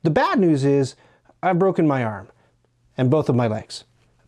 The bad news is I've broken my arm and both of my legs.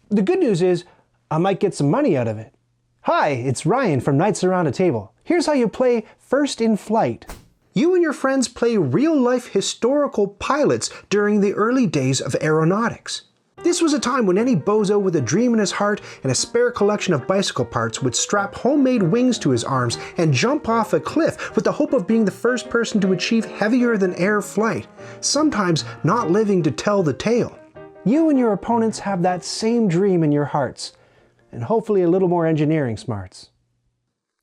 The good news is I might get some money out of it. Hi, it's Ryan from Nights Around a Table. Here's how you play First in Flight. You and your friends play real-life historical pilots during the early days of aeronautics. This was a time when any bozo with a dream in his heart and a spare collection of bicycle parts would strap homemade wings to his arms and jump off a cliff with the hope of being the first person to achieve heavier-than-air flight, sometimes not living to tell the tale. You and your opponents have that same dream in your hearts, and hopefully a little more engineering smarts.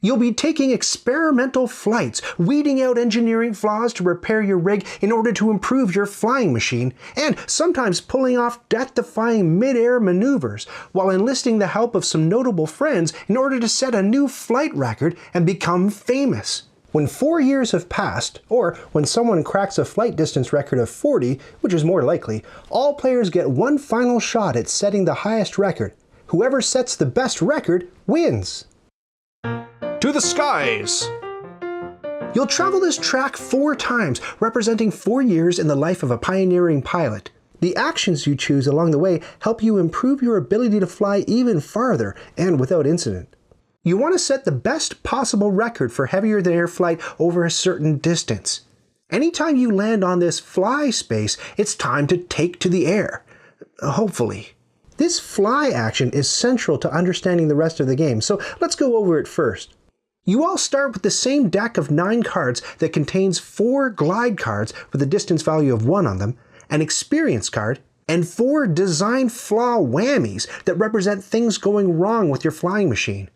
You'll be taking experimental flights, weeding out engineering flaws to repair your rig in order to improve your flying machine, and sometimes pulling off death-defying mid-air maneuvers, while enlisting the help of some notable friends in order to set a new flight record and become famous. When 4 years have passed, or when someone cracks a flight distance record of 40, which is more likely, all players get one final shot at setting the highest record. Whoever sets the best record wins. To the skies! You'll travel this track 4 times, representing 4 years in the life of a pioneering pilot. The actions you choose along the way help you improve your ability to fly even farther and without incident. You want to set the best possible record for heavier-than-air flight over a certain distance. Anytime you land on this fly space, it's time to take to the air. Hopefully. This fly action is central to understanding the rest of the game, so let's go over it first. You all start with the same deck of 9 cards that contains 4 glide cards with a distance value of 1 on them, an experience card, and 4 design flaw whammies that represent things going wrong with your flying machine.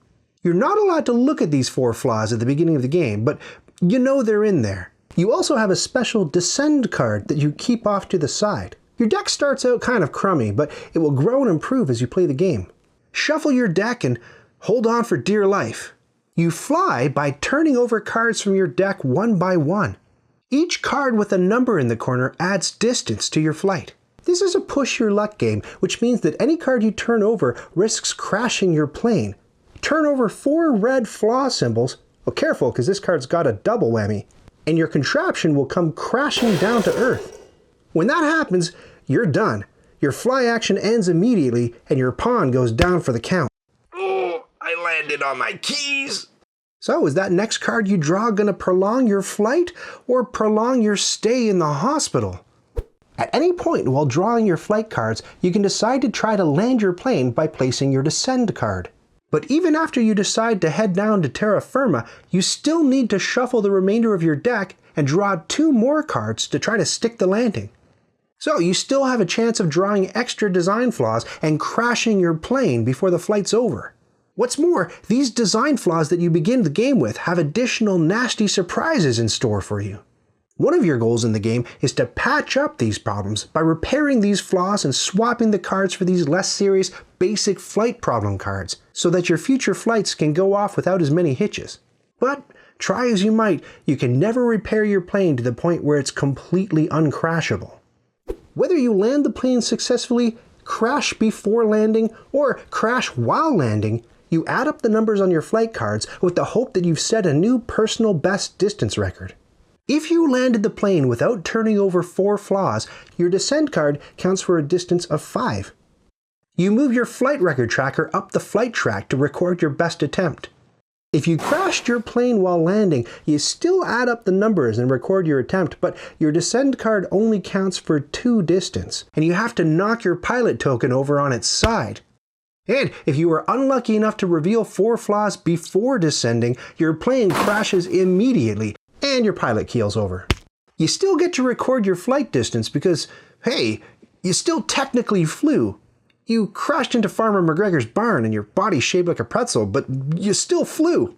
You're not allowed to look at these 4 flaws at the beginning of the game, but you know they're in there. You also have a special descend card that you keep off to the side. Your deck starts out kind of crummy, but it will grow and improve as you play the game. Shuffle your deck and hold on for dear life. You fly by turning over cards from your deck one by one. Each card with a number in the corner adds distance to your flight. This is a push your luck game, which means that any card you turn over risks crashing your plane. Turn over 4 red flaw symbols, well careful because this card's got a double whammy, and your contraption will come crashing down to earth. When that happens, you're done. Your fly action ends immediately and your pawn goes down for the count. I landed on my keys! So, is that next card you draw going to prolong your flight or prolong your stay in the hospital? At any point while drawing your flight cards, you can decide to try to land your plane by placing your descend card. But even after you decide to head down to terra firma, you still need to shuffle the remainder of your deck and draw 2 more cards to try to stick the landing. So you still have a chance of drawing extra design flaws and crashing your plane before the flight's over. What's more, these design flaws that you begin the game with have additional nasty surprises in store for you. One of your goals in the game is to patch up these problems by repairing these flaws and swapping the cards for these less serious basic flight problem cards, so that your future flights can go off without as many hitches. But try as you might, you can never repair your plane to the point where it's completely uncrashable. Whether you land the plane successfully, crash before landing, or crash while landing, you add up the numbers on your flight cards with the hope that you've set a new personal best distance record. If you landed the plane without turning over 4 flaws, your descent card counts for a distance of 5. You move your flight record tracker up the flight track to record your best attempt. If you crashed your plane while landing, you still add up the numbers and record your attempt, but your descend card only counts for 2 distance, and you have to knock your pilot token over on its side. And if you were unlucky enough to reveal 4 flaws before descending, your plane crashes immediately, and your pilot keels over. You still get to record your flight distance because, hey, you still technically flew. You crashed into Farmer McGregor's barn and your body's shaped like a pretzel, but you still flew.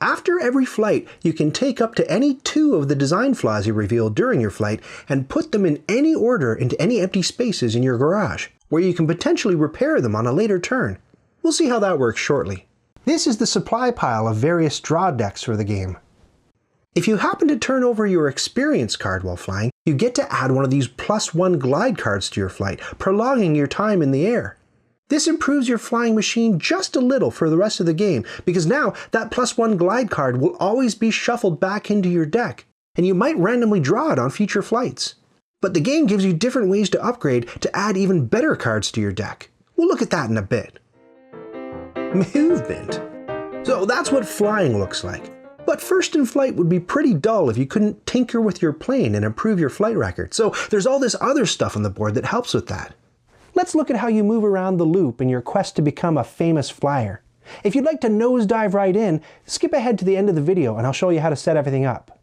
After every flight, you can take up to any 2 of the design flaws you revealed during your flight and put them in any order into any empty spaces in your garage, where you can potentially repair them on a later turn. We'll see how that works shortly. This is the supply pile of various draw decks for the game. If you happen to turn over your experience card while flying, you get to add one of these +1 glide cards to your flight, prolonging your time in the air. This improves your flying machine just a little for the rest of the game, because now that +1 glide card will always be shuffled back into your deck, and you might randomly draw it on future flights. But the game gives you different ways to upgrade to add even better cards to your deck. We'll look at that in a bit. Movement. So that's what flying looks like. But first in flight would be pretty dull if you couldn't tinker with your plane and improve your flight record. So there's all this other stuff on the board that helps with that. Let's look at how you move around the loop in your quest to become a famous flyer. If you'd like to nosedive right in, skip ahead to the end of the video and I'll show you how to set everything up.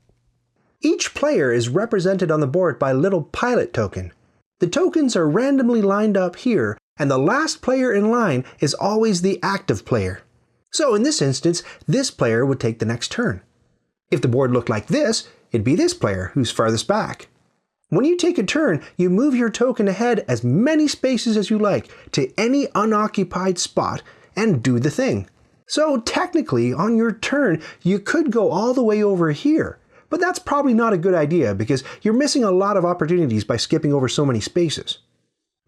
Each player is represented on the board by a little pilot token. The tokens are randomly lined up here, and the last player in line is always the active player. So in this instance, this player would take the next turn. If the board looked like this, it'd be this player who's farthest back. When you take a turn, you move your token ahead as many spaces as you like to any unoccupied spot and do the thing. So technically, on your turn, you could go all the way over here, but that's probably not a good idea because you're missing a lot of opportunities by skipping over so many spaces.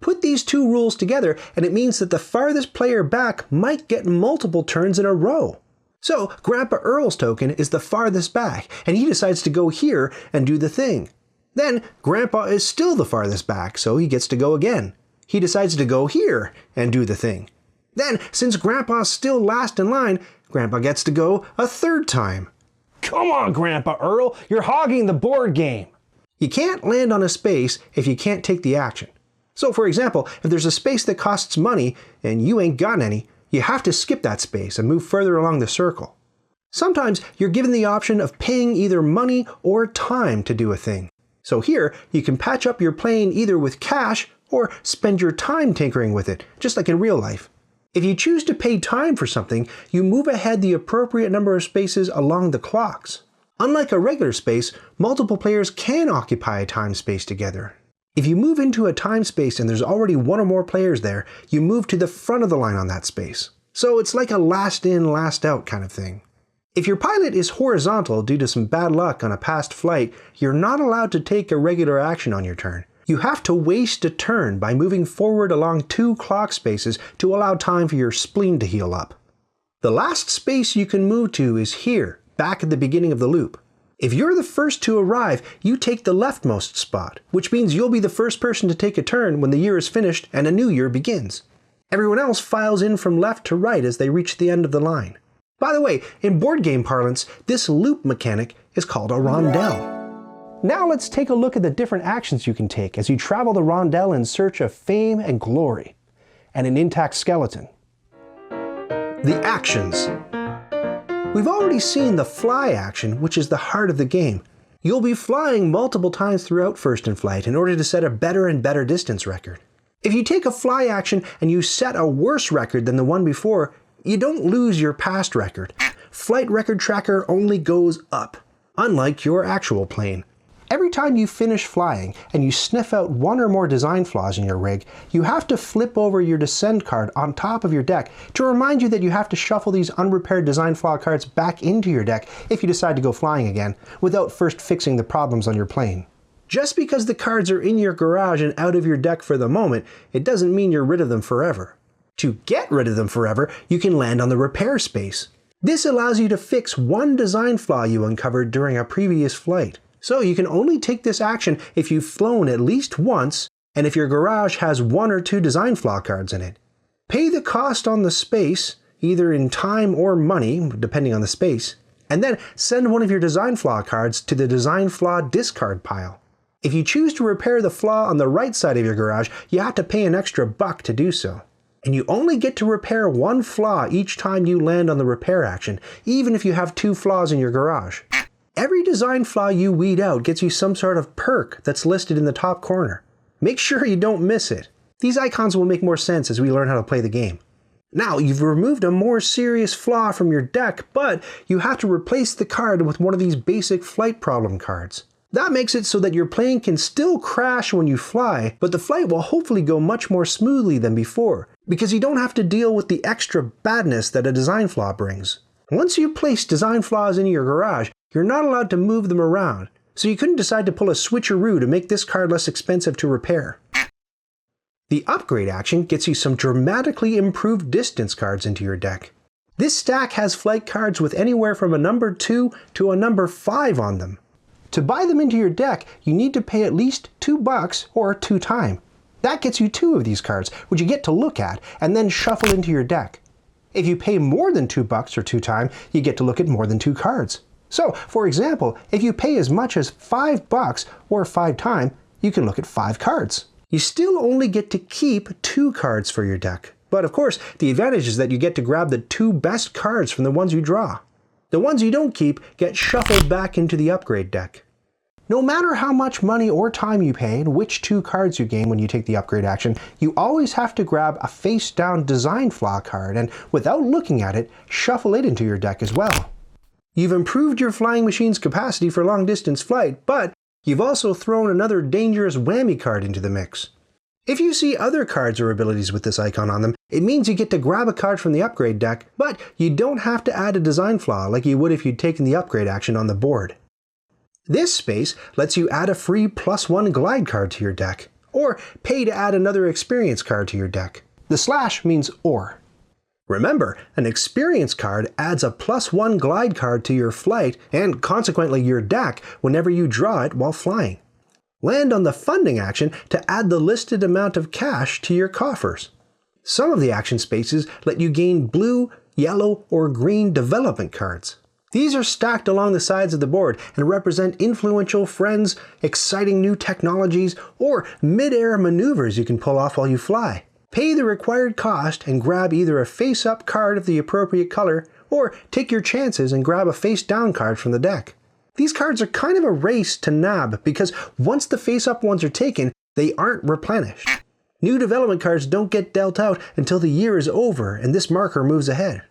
Put these two rules together and it means that the farthest player back might get multiple turns in a row. So Grandpa Earl's token is the farthest back and he decides to go here and do the thing. Then Grandpa is still the farthest back, so he gets to go again. He decides to go here and do the thing. Then, since Grandpa's still last in line, Grandpa gets to go a third time. Come on, Grandpa Earl, you're hogging the board game. You can't land on a space if you can't take the action. So for example, if there's a space that costs money and you ain't got any, you have to skip that space and move further along the circle. Sometimes you're given the option of paying either money or time to do a thing. So here, you can patch up your plane either with cash or spend your time tinkering with it, just like in real life. If you choose to pay time for something, you move ahead the appropriate number of spaces along the clocks. Unlike a regular space, multiple players can occupy a time space together. If you move into a time space and there's already one or more players there, you move to the front of the line on that space. So it's like a last in, last out kind of thing. If your pilot is horizontal due to some bad luck on a past flight, you're not allowed to take a regular action on your turn. You have to waste a turn by moving forward along 2 clock spaces to allow time for your spleen to heal up. The last space you can move to is here, back at the beginning of the loop. If you're the first to arrive, you take the leftmost spot, which means you'll be the first person to take a turn when the year is finished and a new year begins. Everyone else files in from left to right as they reach the end of the line. By the way, in board game parlance, this loop mechanic is called a rondelle. Now let's take a look at the different actions you can take as you travel the rondelle in search of fame and glory, and an intact skeleton. The actions. We've already seen the fly action, which is the heart of the game. You'll be flying multiple times throughout First in Flight in order to set a better and better distance record. If you take a fly action and you set a worse record than the one before, you don't lose your past record. Flight record tracker only goes up, unlike your actual plane. Every time you finish flying and you sniff out one or more design flaws in your rig, you have to flip over your descend card on top of your deck to remind you that you have to shuffle these unrepaired design flaw cards back into your deck if you decide to go flying again, without first fixing the problems on your plane. Just because the cards are in your garage and out of your deck for the moment, it doesn't mean you're rid of them forever. To get rid of them forever, you can land on the repair space. This allows you to fix one design flaw you uncovered during a previous flight. So you can only take this action if you've flown at least once, and if your garage has 1 or 2 design flaw cards in it. Pay the cost on the space, either in time or money, depending on the space, and then send one of your design flaw cards to the design flaw discard pile. If you choose to repair the flaw on the right side of your garage, you have to pay an extra $1 to do so. And you only get to repair 1 flaw each time you land on the repair action, even if you have 2 flaws in your garage. Every design flaw you weed out gets you some sort of perk that's listed in the top corner. Make sure you don't miss it. These icons will make more sense as we learn how to play the game. Now, you've removed a more serious flaw from your deck, but you have to replace the card with one of these basic flight problem cards. That makes it so that your plane can still crash when you fly, but the flight will hopefully go much more smoothly than before, because you don't have to deal with the extra badness that a design flaw brings. Once you place design flaws into your garage, you're not allowed to move them around, so you couldn't decide to pull a switcheroo to make this card less expensive to repair. The upgrade action gets you some dramatically improved distance cards into your deck. This stack has flight cards with anywhere from a number 2 to a number 5 on them. To buy them into your deck, you need to pay at least $2 or 2 time. That gets you 2 of these cards, which you get to look at and then shuffle into your deck. If you pay more than $2 or 2 time, you get to look at more than 2 cards. So, for example, if you pay as much as $5 or 5 time, you can look at 5 cards. You still only get to keep 2 cards for your deck. But of course, the advantage is that you get to grab the 2 best cards from the ones you draw. The ones you don't keep get shuffled back into the upgrade deck. No matter how much money or time you pay and which 2 cards you gain when you take the upgrade action, you always have to grab a face-down design flaw card and, without looking at it, shuffle it into your deck as well. You've improved your flying machine's capacity for long-distance flight, but you've also thrown another dangerous whammy card into the mix. If you see other cards or abilities with this icon on them, it means you get to grab a card from the upgrade deck, but you don't have to add a design flaw like you would if you'd taken the upgrade action on the board. This space lets you add a free +1 glide card to your deck, or pay to add another experience card to your deck. The slash means or. Remember, an experience card adds a +1 glide card to your flight and consequently your deck whenever you draw it while flying. Land on the funding action to add the listed amount of cash to your coffers. Some of the action spaces let you gain blue, yellow, or green development cards. These are stacked along the sides of the board and represent influential friends, exciting new technologies, or mid-air maneuvers you can pull off while you fly. Pay the required cost and grab either a face-up card of the appropriate color, or take your chances and grab a face-down card from the deck. These cards are kind of a race to nab because once the face-up ones are taken, they aren't replenished. New development cards don't get dealt out until the year is over and this marker moves ahead.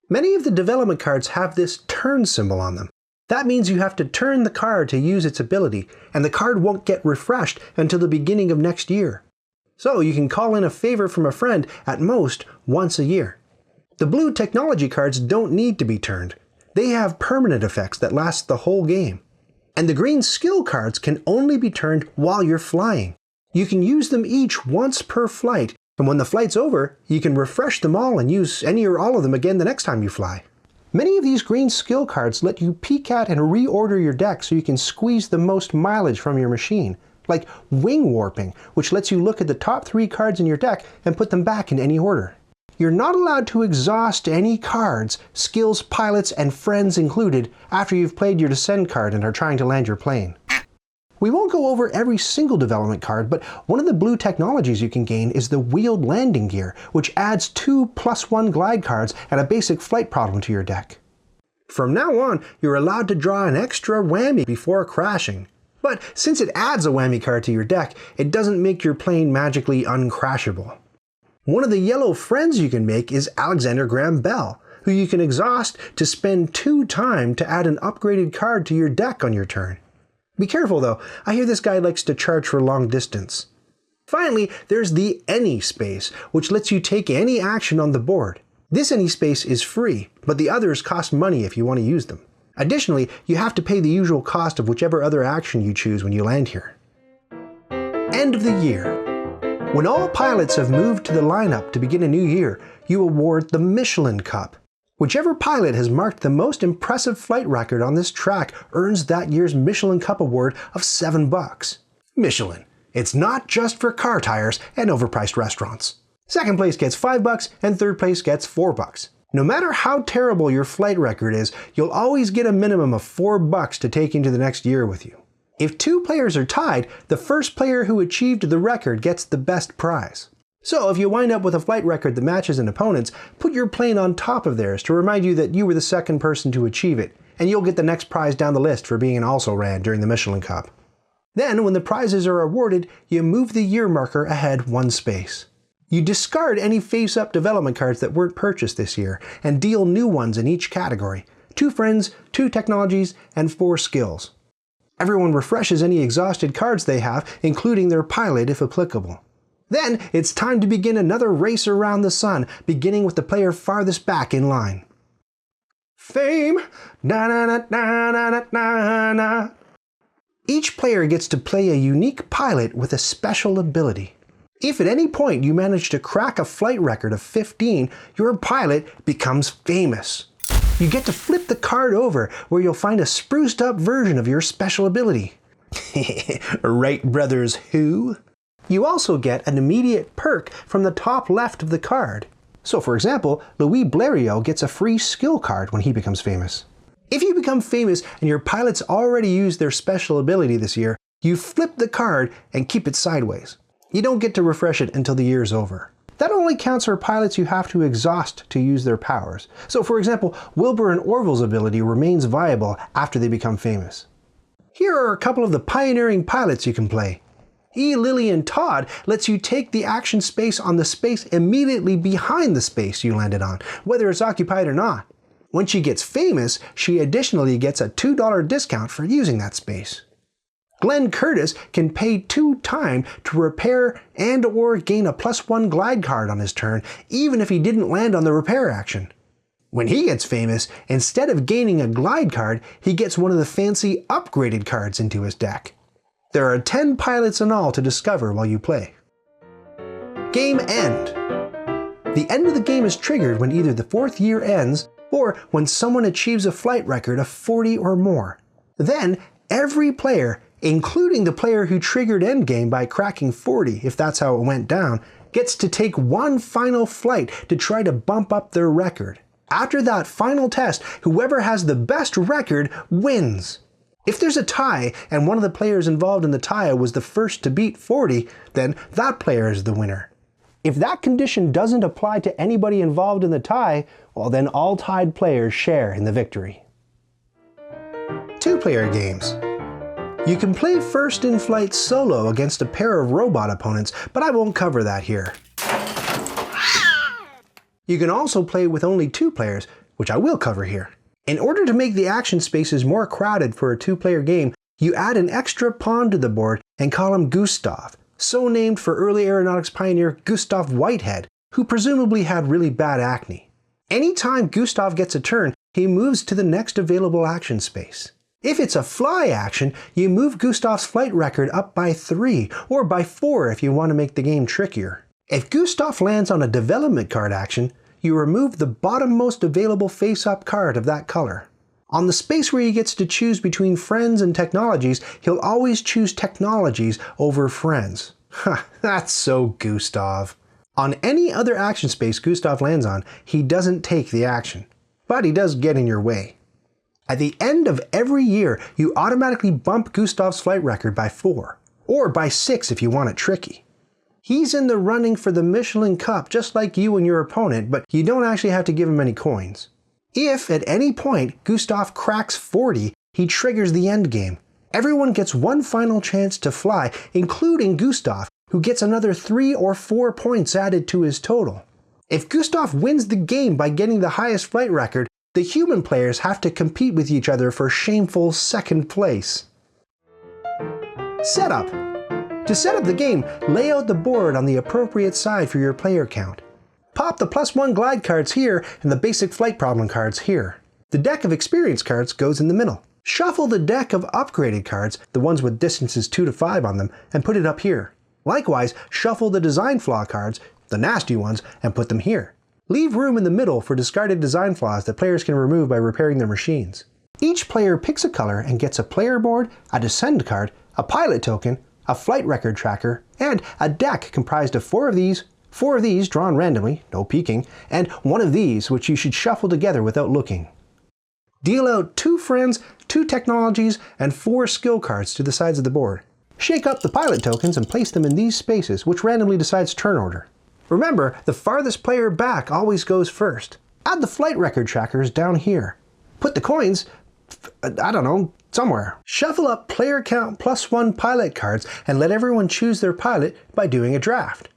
Many of the development cards have this turn symbol on them. That means you have to turn the card to use its ability, and the card won't get refreshed until the beginning of next year. So you can call in a favor from a friend at most once a year. The blue technology cards don't need to be turned. They have permanent effects that last the whole game. And the green skill cards can only be turned while you're flying. You can use them each once per flight, and when the flight's over, you can refresh them all and use any or all of them again the next time you fly. Many of these green skill cards let you peek at and reorder your deck so you can squeeze the most mileage from your machine, like wing warping, which lets you look at the top 3 cards in your deck and put them back in any order. You're not allowed to exhaust any cards, skills, pilots, and friends included, after you've played your descend card and are trying to land your plane. We won't go over every single development card, but one of the blue technologies you can gain is the wheeled landing gear, which adds 2 +1 glide cards and a basic flight problem to your deck. From now on, you're allowed to draw an extra whammy before crashing. But since it adds a whammy card to your deck, it doesn't make your plane magically uncrashable. One of the yellow friends you can make is Alexander Graham Bell, who you can exhaust to spend 2 time to add an upgraded card to your deck on your turn. Be careful though, I hear this guy likes to charge for long distance. Finally, there's the Any space, which lets you take any action on the board. This Any space is free, but the others cost money if you want to use them. Additionally, you have to pay the usual cost of whichever other action you choose when you land here. End of the year. When all pilots have moved to the lineup to begin a new year, you award the Michelin Cup. Whichever pilot has marked the most impressive flight record on this track earns that year's Michelin Cup award of $7. Michelin. It's not just for car tires and overpriced restaurants. Second place gets $5 and third place gets $4. No matter how terrible your flight record is, you'll always get a minimum of $4 to take into the next year with you. If 2 players are tied, the first player who achieved the record gets the best prize. So if you wind up with a flight record that matches an opponent's, put your plane on top of theirs to remind you that you were the second person to achieve it, and you'll get the next prize down the list for being an also-ran during the Michelin Cup. Then, when the prizes are awarded, you move the year marker ahead 1 space. You discard any face-up development cards that weren't purchased this year, and deal new ones in each category. 2 friends, 2 technologies, and 4 skills. Everyone refreshes any exhausted cards they have, including their pilot if applicable. Then, it's time to begin another race around the sun, beginning with the player farthest back in line. Fame! Na na na na na na na. Each player gets to play a unique pilot with a special ability. If at any point you manage to crack a flight record of 15, your pilot becomes famous. You get to flip the card over where you'll find a spruced up version of your special ability. Wright Brothers who? You also get an immediate perk from the top left of the card. So for example, Louis Blériot gets a free skill card when he becomes famous. If you become famous and your pilots already used their special ability this year, you flip the card and keep it sideways. You don't get to refresh it until the year is over. That only counts for pilots you have to exhaust to use their powers. So for example, Wilbur and Orville's ability remains viable after they become famous. Here are a couple of the pioneering pilots you can play. E. Lillian Todd lets you take the action space on the space immediately behind the space you landed on, whether it's occupied or not. When she gets famous, she additionally gets a $2 discount for using that space. Glenn Curtis can pay 2 time to repair and or gain a +1 glide card on his turn, even if he didn't land on the repair action. When he gets famous, instead of gaining a glide card, he gets one of the fancy upgraded cards into his deck. There are 10 pilots in all to discover while you play. Game End. The end of the game is triggered when either the 4th year ends or when someone achieves a flight record of 40 or more. Then, every player, including the player who triggered endgame by cracking 40, if that's how it went down, gets to take one final flight to try to bump up their record. After that final test, whoever has the best record wins. If there's a tie and one of the players involved in the tie was the first to beat 40, then that player is the winner. If that condition doesn't apply to anybody involved in the tie, well then all tied players share in the victory. 2-player games. You can play first in flight solo against a pair of robot opponents, but I won't cover that here. You can also play with only 2 players, which I will cover here. In order to make the action spaces more crowded for a 2-player game, you add an extra pawn to the board and call him Gustav, so named for early aeronautics pioneer Gustav Whitehead, who presumably had really bad acne. Anytime Gustav gets a turn, he moves to the next available action space. If it's a fly action, you move Gustav's flight record up by 3, or by 4 if you want to make the game trickier. If Gustav lands on a development card action, you remove the bottommost available face-up card of that color. On the space where he gets to choose between friends and technologies, he'll always choose technologies over friends. Ha, that's so Gustav. On any other action space Gustav lands on, he doesn't take the action. But he does get in your way. At the end of every year, you automatically bump Gustav's flight record by 4, or by 6 if you want it tricky. He's in the running for the Michelin Cup just like you and your opponent, but you don't actually have to give him any coins. If at any point Gustav cracks 40, he triggers the end game. Everyone gets one final chance to fly, including Gustav, who gets another 3 or 4 points added to his total. If Gustav wins the game by getting the highest flight record, the human players have to compete with each other for shameful 2nd place. Setup. To set up the game, lay out the board on the appropriate side for your player count. Pop the +1 glide cards here and the basic flight problem cards here. The deck of experience cards goes in the middle. Shuffle the deck of upgraded cards, the ones with distances 2 to 5 on them, and put it up here. Likewise, shuffle the design flaw cards, the nasty ones, and put them here. Leave room in the middle for discarded design flaws that players can remove by repairing their machines. Each player picks a color and gets a player board, a descend card, a pilot token, a flight record tracker, and a deck comprised of 4 of these drawn randomly, no peeking, and 1 of these which you should shuffle together without looking. Deal out 2 friends, 2 technologies, and 4 skill cards to the sides of the board. Shake up the pilot tokens and place them in these spaces, which randomly decides turn order. Remember, the farthest player back always goes first. Add the flight record trackers down here. Put the coins, I don't know, somewhere. Shuffle up player count +1 pilot cards and let everyone choose their pilot by doing a draft.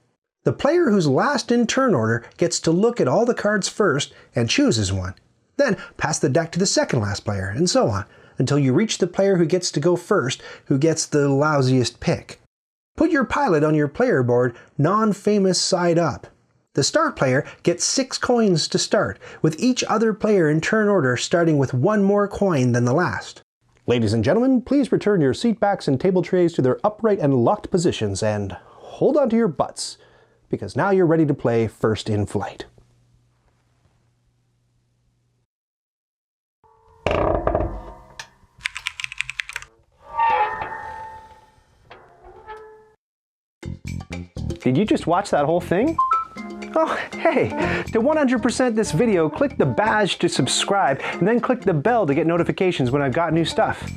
The player who's last in turn order gets to look at all the cards first and chooses one. Then pass the deck to the second last player, and so on, until you reach the player who gets to go first, who gets the lousiest pick. Put your pilot on your player board non-famous side up. The start player gets 6 coins to start, with each other player in turn order starting with 1 more coin than the last. Ladies and gentlemen, please return your seat backs and table trays to their upright and locked positions, and hold on to your butts, because now you're ready to play first in flight. Did you just watch that whole thing? Oh, hey, to 100% this video, click the badge to subscribe and then click the bell to get notifications when I've got new stuff.